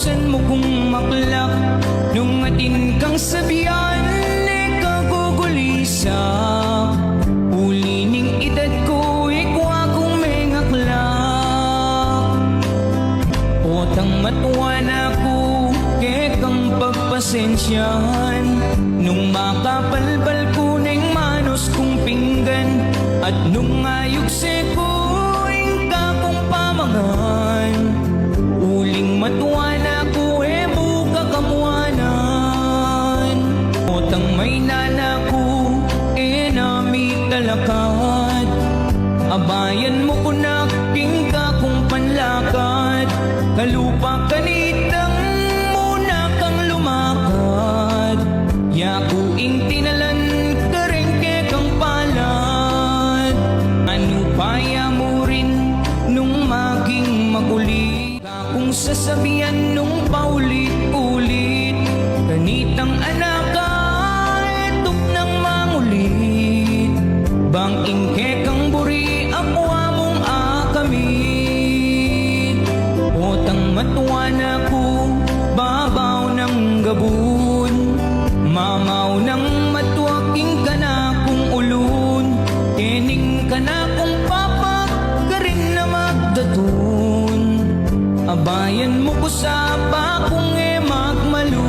Buksan mo kung maklak nung atin kang sabihan, kagugulisa ulining edad ko, ikwa kong may ngaklak. Otang matuwa na ko, kekang pagpasensyahan nung makapalbal ko ng manos kong pinggan, at nung ayog seko ka kong pamangan. Uling matuwa na ko, buka kamuanan. Otang may nana ko, nami talakad. Abayan mo ko na king ka kong panlakad. Kalupa kanitang muna kang lumakad. Yakuing tinalan ka rin kekang palad. Ano paya mo rin nung maging makulit, kung sasabihan nung paulit-ulit, ganitang anak ka, etok nang mangulit. Banging kekang buri, ako among akamit. Otang matuwa na ko, babaw ng gabon. Mamaw ng matuwaking ka na kong ulun. Tining ka na kong papak, ka rin na magdatun. Abayan mo ko sa bakong magmalun.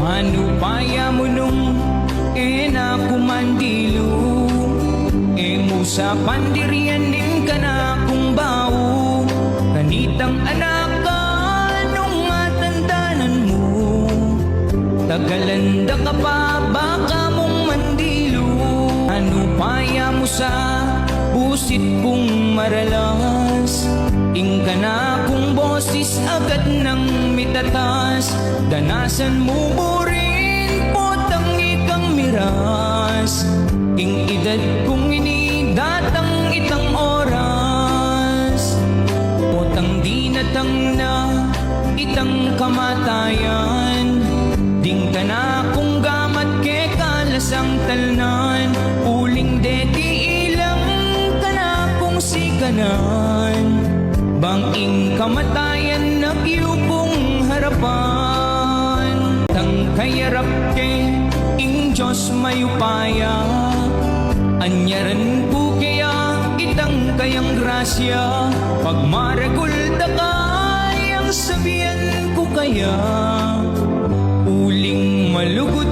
Ano paya mo nung na kumandilo, mo sa pandirian din ka na kong bawo. Kanitang anak ka nung matandanan mo, tagalanda ka pa baka mong mandilo. Ano paya mo sa pusit kong maralas, ka na kung boses agad ng mitatas. Danasan mo mo rin potang ikang miras, ing edad kong inidatang itang oras. Potang di natang na itang kamatayan, ding ka na kung gamat ke kalasang talnan. Uling deti ilang ka na kung sikanan, banging kamatayan nagyukong harapan. Tang kayarap ke ing Diyos mayupaya, anyaran ko kaya itang kayang grasya. Pag maragul da kayang sabihan ko kaya, uling malugod